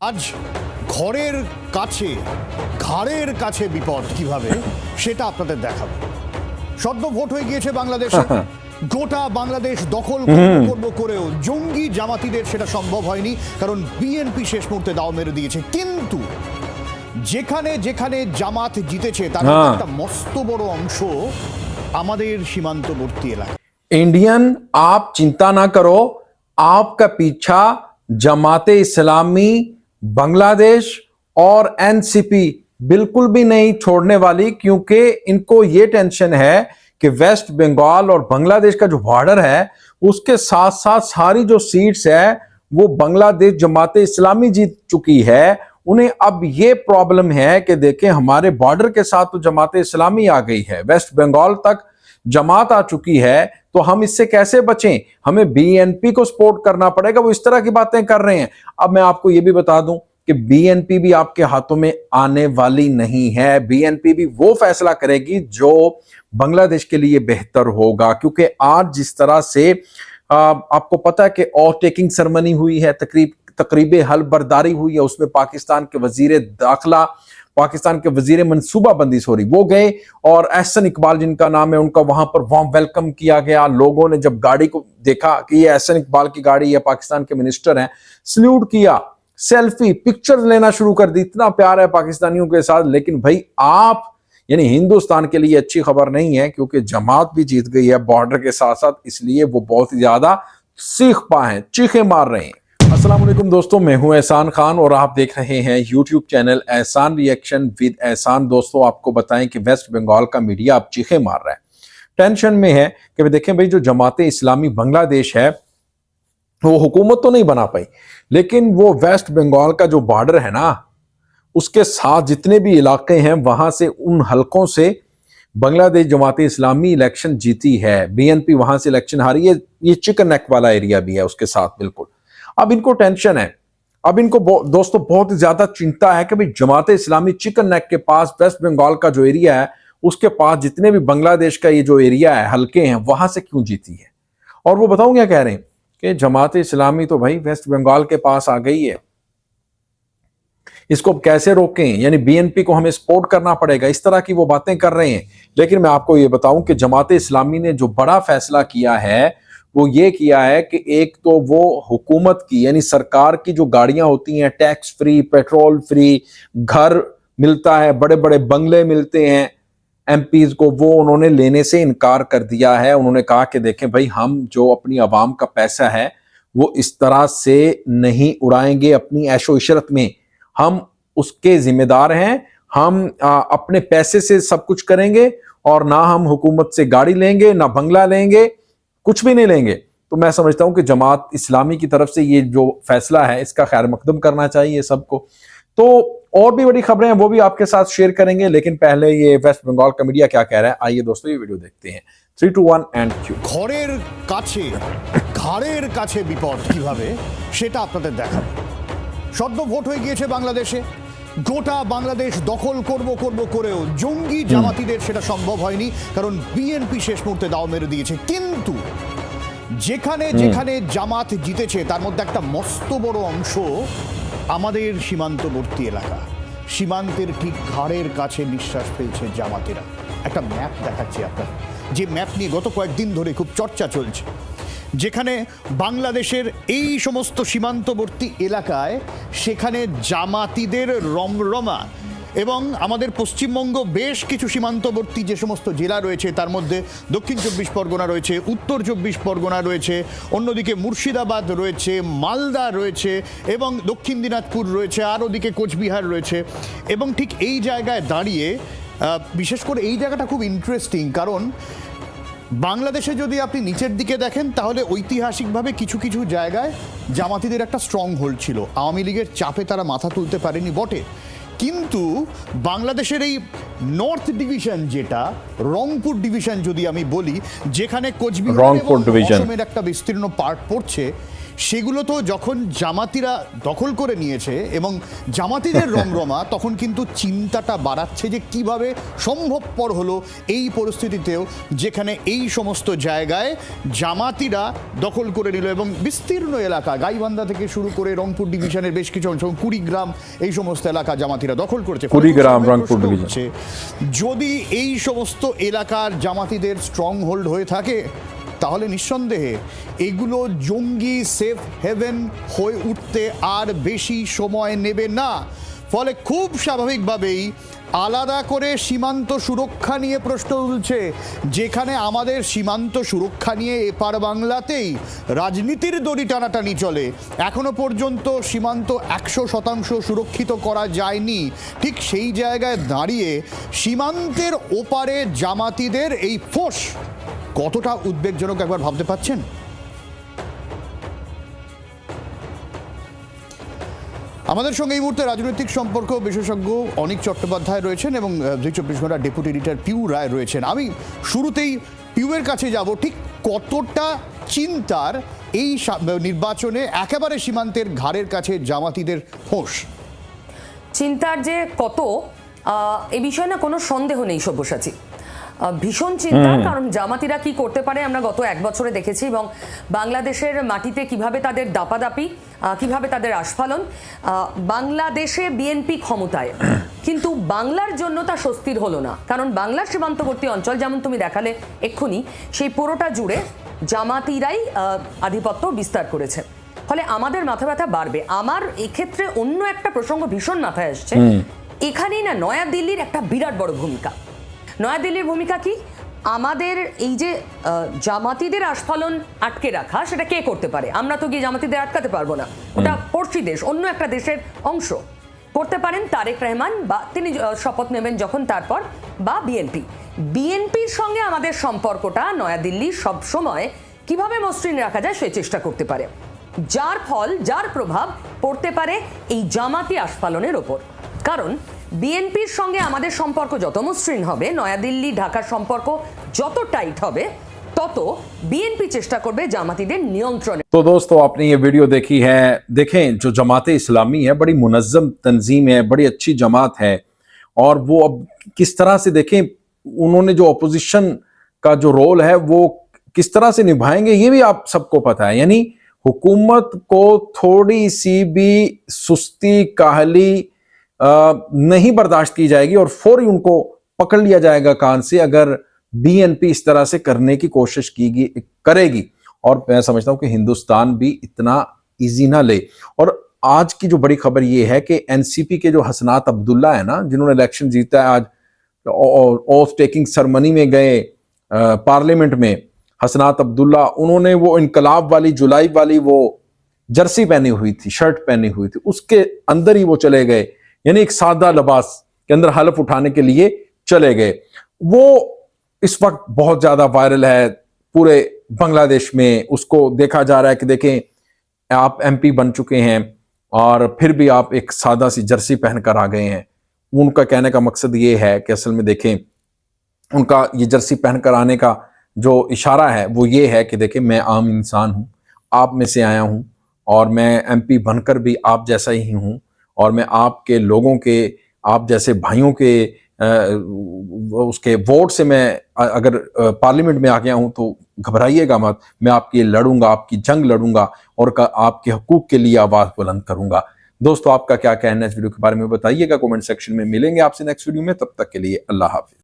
আজ ঘরের কাছে ঘাড়ের কাছে বিপদ কিভাবে সেটা আপনাদের দেখাবো। সদ্য ভোট হয়ে গিয়েছে বাংলাদেশে, গোটা বাংলাদেশ দখল করব করেও জঙ্গি জামাতিদের সেটা সম্ভব হয়নি, কারণ বিএনপি শেষ মুহূর্তে দাও মেরে দিয়েছে। কিন্তু যেখানে যেখানে জামাত জিতেছে তার একটা মস্ত বড় অংশ আমাদের সীমান্তবর্তী এলাকা। इंडियन आप चिंता ना करो, आपका पीछा जमाते इस्लामी, बांग्लादेश और एनसीपी बिल्कुल भी नहीं छोड़ने वाली, क्योंकि इनको ये टेंशन है कि वेस्ट बंगाल और बांग्लादेश का जो बॉर्डर है उसके साथ साथ सारी जो सीट्स है वो बांग्लादेश जमाते इस्लामी जीत चुकी है। उन्हें अब ये प्रॉब्लम है कि देखें हमारे बॉर्डर के साथ तो जमाते इस्लामी आ गई है, वेस्ट बंगाल तक जमात आ चुकी है, तो हम इससे कैसे बचें? हमें बीएनपी को सपोर्ट करना पड़ेगा। वो इस तरह की बातें कर रहे हैं। अब मैं आपको ये भी बता दूं कि बीएनपी भी आपके हाथों में आने वाली नहीं है। बीएनपी भी वो फैसला करेगी जो बांग्लादेश के लिए बेहतर होगा, क्योंकि आज जिस तरह से आपको पता है कि ओथ टेकिंग सेरेमनी हुई है, तकरीब हल बर्दारी हुई है, उसमें पाकिस्तान के वजीर दाखिला, पाकिस्तान के वजीर मनसूबाबंदी वो गए और एहसन इकबाल जिनका नाम है उनका वहां पर वार्म वेलकम किया गया। लोगों ने जब गाड़ी को देखा कि ये एहसन इकबाल की गाड़ी है, पाकिस्तान के मिनिस्टर हैं, सल्यूट किया, सेल्फी पिक्चर्स लेना शुरू कर दी। इतना प्यार है पाकिस्तानियों के साथ। लेकिन भाई आप यानी हिंदुस्तान के लिए अच्छी खबर नहीं है, क्योंकि जमात भी जीत गई है बॉर्डर के साथ साथ, इसलिए वो बहुत ही ज्यादा सीख पाए, चीखे मार रहे हैं। अस्सलाम वालेकुम दोस्तों, मैं हूं एहसान खान और आप देख रहे हैं यूट्यूब चैनल एहसान रिएक्शन विद एहसान। दोस्तों आपको बताएं कि वेस्ट बंगाल का मीडिया अब चीखे मार रहा है, टेंशन में है कि देखें भाई जो जमाते इस्लामी बांग्लादेश है वो हुकूमत तो नहीं बना पाई, लेकिन वो वेस्ट बंगाल का जो बॉर्डर है ना उसके साथ जितने भी इलाके हैं वहां से, उन हलकों से बांग्लादेश जमाते इस्लामी इलेक्शन जीती है। बीएनपी वहां से इलेक्शन हारी है। ये चिकन नेक वाला एरिया भी है उसके साथ बिल्कुल। अब इनको टेंशन है, अब इनको दोस्तों बहुत ज्यादा चिंता है कि भाई जमाते इस्लामी चिकन नेक के पास वेस्ट बंगाल का जो एरिया है उसके पास जितने भी बांग्लादेश का ये जो एरिया है, हल्के हैं, वहां से क्यों जीती है। और वो बताऊं क्या कह रहे हैं कि जमाते इस्लामी तो भाई वेस्ट बंगाल के पास आ गई है, इसको कैसे रोकें, यानी बीएनपी को हमें सपोर्ट करना पड़ेगा, इस तरह की वो बातें कर रहे हैं। लेकिन मैं आपको ये बताऊं कि जमाते इस्लामी ने जो बड़ा फैसला किया है वो ये किया है कि एक तो वो हुकूमत की यानी सरकार की जो गाड़ियां होती हैं, टैक्स फ्री, पेट्रोल फ्री, घर मिलता है, बड़े बड़े बंगले मिलते हैं एमपीज को, वो उन्होंने लेने से इनकार कर दिया है। उन्होंने कहा कि देखें भाई हम जो अपनी आवाम का पैसा है वो इस तरह से नहीं उड़ाएंगे अपनी ऐशो इशरत में, हम उसके जिम्मेदार हैं, हम अपने पैसे से सब कुछ करेंगे और ना हम हुकूमत से गाड़ी लेंगे, ना बंगला लेंगे, कुछ भी नहीं लेंगे। तो मैं समझता हूं कि जमात इस्लामी की तरफ से ये जो फैसला है इसका खैर मकदम करना चाहिए सबको। तो और भी बड़ी खबरें हैं वो भी आपके साथ शेयर करेंगे, लेकिन पहले ये वेस्ट बंगाल का मीडिया क्या कह रहा है, आइए दोस्तों ये वीडियो देखते हैं। 3, 2, 1 एंड क्यू। ঘরের কাছে ঘাড়ের কাছে বিপদ কিভাবে সেটা আপনাদের দেখাবো। সদ্য ভোট হয়ে গিয়েছে বাংলাদেশে, গোটা বাংলাদেশ দখল করব করেও জঙ্গি জামাতিদের সেটা সম্ভব হয়নি, কারণ বিএনপি শেষ মুহূর্তে দাও মেরে দিয়েছে। কিন্তু যেখানে যেখানে জামাত জিতেছে তার মধ্যে একটা মস্ত বড় অংশ আমাদের সীমান্তবর্তী এলাকা, সীমান্তের ঠিক ঘাড়ের কাছে নিঃশ্বাস ফেলছে জামাতেরা। একটা ম্যাপ দেখাচ্ছি আপনার, যে ম্যাপ নিয়ে গত কয়েকদিন ধরে খুব চর্চা চলছে, যেখানে বাংলাদেশের এই সমস্ত সীমান্তবর্তী এলাকায় সেখানে জামাতিদের রমরমা। এবং আমাদের পশ্চিমবঙ্গ বেশ কিছু সীমান্তবর্তী যে সমস্ত জেলা রয়েছে তার মধ্যে দক্ষিণ 24 পরগনা রয়েছে, উত্তর 24 পরগনা রয়েছে, অন্যদিকে মুর্শিদাবাদ রয়েছে, মালদা রয়েছে এবং দক্ষিণ দিনাজপুর রয়েছে, আর ওদিকে কোচবিহার রয়েছে। এবং ঠিক এই জায়গায় দাঁড়িয়ে বিশেষ করে এই জায়গাটা খুব ইন্টারেস্টিং, কারণ বাংলাদেশে যদি আপনি নিচের দিকে দেখেন তাহলে ঐতিহাসিকভাবে কিছু কিছু জায়গায় জামাতিদের একটা স্ট্রং হোল্ড ছিল। আওয়ামী লীগের চাপে তারা মাথা তুলতে পারেনি বটে, কিন্তু বাংলাদেশের এই নর্থ ডিভিশন, যেটা রংপুর ডিভিশন যদি আমি বলি, যেখানে কোচবিহার এবং অসমের একটা বিস্তীর্ণ পার্ট পড়ছে, সেগুলো তো যখন জামাতিরা দখল করে নিয়েছে এবং জামাতিদের রমরমা, তখন কিন্তু চিন্তাটা বাড়াচ্ছে যে কিভাবে সম্ভবপর হলো এই পরিস্থিতিতেও, যেখানে এই সমস্ত জায়গায় জামাতিরা দখল করে নিল এবং বিস্তীর্ণ এলাকা গাইবান্ধা থেকে শুরু করে রংপুর ডিভিশনের বেশ কিছু অংশ, কুড়িগ্রাম, এই সমস্ত এলাকা জামাতিরা দখল করেছে। কুড়িগ্রাম, রংপুর ডিভিশন। যদি এই সমস্ত এলাকার জামাতিদের স্ট্রং হোল্ড হয়ে থাকে, তাহলে নিঃসন্দেহে এগুলো জঙ্গি সেফ হেভেন হয়ে উঠতে আর বেশি সময় নেবে না। ফলে খুব স্বাভাবিকভাবেই আলাদা করে সীমান্ত সুরক্ষা নিয়ে প্রশ্ন তুলছে, যেখানে আমাদের সীমান্ত সুরক্ষা নিয়ে এপার বাংলাতেই রাজনীতির দড়ি টানাটানি চলে। এখনো পর্যন্ত সীমান্ত 100% সুরক্ষিত করা যায়নি। ঠিক সেই জায়গায় দাঁড়িয়ে সীমান্তের ওপারে জামাতিদের এই ফোঁস কতটা উদ্বেগজনক একবার ভাবতে পারছেন? আমাদের সঙ্গে এই মুহূর্তে রাজনৈতিক সম্পর্ক বিশেষজ্ঞ অনিক চট্টোপাধ্যায় রয়েছেন এবং 24 ঘন্টা ডেপুটি এডিটর পিউ রায় রয়েছেন। আমি শুরুতেই পিউয়ের কাছে যাব, ঠিক কতটা চিন্তার এই নির্বাচনে একেবারে সীমান্তের ঘাড়ের কাছে জামাতিদের ফোঁস? চিন্তার যে কত, এ বিষয়ে না কোনো সন্দেহ নেই সব্যসাচী। ভীষণ চিন্তা, কারণ জামাতিরা কি করতে পারে আমরা গত 1 বছরে দেখেছি, এবং বাংলাদেশের মাটিতে কিভাবে তাদের দাপাদাপি, কিভাবে তাদের আস্ফালন। বাংলাদেশে বিএনপি ক্ষমতায়, কিন্তু বাংলার জন্য তা স্বস্তির হলো না, কারণ বাংলার সীমান্তবর্তী অঞ্চল যেমন তুমি দেখালে এক্ষুনি, সেই পুরোটা জুড়ে জামাতিরাই আধিপত্য বিস্তার করেছে। ফলে আমাদের মাথা ব্যথা বাড়বে। আমার এক্ষেত্রে অন্য একটা প্রসঙ্গ ভীষণ মাথায় আসছে। এখানেই না নয়াদিল্লির একটা বিরাট বড় ভূমিকা। নয়াদিল্লির ভূমিকা কি? আমাদের এই যে জামাতিদের আস্ফালন আটকে রাখা, সেটা কে করতে পারে? আমরা তো গিয়ে জামাতিদের আটকাতে পারবো না, ওটা পড়শি দেশ, অন্য একটা দেশের অংশ। করতে পারেন তারেক রহমান, বা তিনি শপথ নেবেন যখন, তারপর, বা বিএনপির সঙ্গে আমাদের সম্পর্কটা নয়াদিল্লি সব সময় কিভাবে মসৃণ রাখা যায় সেই চেষ্টা করতে পারে, যার ফল, যার প্রভাব পড়তে পারে এই জামাতি আস্ফালনের ওপর। কারণ বিএনপির সঙ্গে আমাদের সম্পর্ক যত মসৃণ হবে, নয়াদিল্লি ঢাকার সম্পর্ক যত টাইট হবে, তত বিএনপি চেষ্টা করবে জামাতিদের নিयंत्रण। तो दोस्तों, आपने ये वीडियो देखी है, देखें जो जमात इस्लामी है बड़ी मुनज़्ज़म तंजीम है, बड़ी अच्छी जमात है, और वो अब किस तरह से देखें उन्होंने जो अपोजिशन का जो रोल है वो किस तरह से निभाएंगे, ये भी आप सबको पता है। यानी हुकूमत को थोड़ी सी भी सुस्ती, काहली नहीं बर्दाश्त की जाएगी और फौरी उनको पकड़ लिया जाएगा कान से, अगर बीएनपी इस तरह से करने की कोशिश करेगी। और मैं समझता हूं कि हिंदुस्तान भी इतना इजी ना ले। और आज की जो बड़ी खबर ये है कि एनसीपी के जो हसनात अब्दुल्ला है ना, जिन्होंने इलेक्शन जीता है, आज ऑथ टेकिंग सेरेमनी में गए पार्लियामेंट में, हसनात अब्दुल्ला, उन्होंने वो इनकलाब वाली, जुलाई वाली वो जर्सी पहनी हुई थी, शर्ट पहनी हुई थी, उसके अंदर ही वो चले गए, यानी एक सादा लिबास के अंदर हलफ उठाने के लिए चले गए। वो इस वक्त बहुत ज्यादा वायरल है पूरे बांग्लादेश में। उसको देखा जा रहा है कि देखें आप एमपी बन चुके हैं और फिर भी आप एक सादा सी जर्सी पहनकर आ गए हैं। उनका कहने का मकसद ये है कि असल में देखें, उनका ये जर्सी पहनकर आने का जो इशारा है वो ये है कि देखें मैं आम इंसान हूं, आप में से आया हूं, और मैं एमपी बनकर भी आप जैसा ही हूं, और मैं आपके लोगों के, आप जैसे भाइयों के उसके वोट से मैं अगर पार्लियामेंट में आ गया हूं तो घबराइएगा मत, मैं आपके लड़ूंगा, आपकी जंग लड़ूंगा और आपके हकूक के लिए आवाज बुलंद करूंगा। दोस्तों, आपका क्या कहना है इस वीडियो के बारे में बताइएगा कमेंट सेक्शन में। मिलेंगे आपसे नेक्स्ट वीडियो में, तब तक के लिए अल्लाह हाफिज।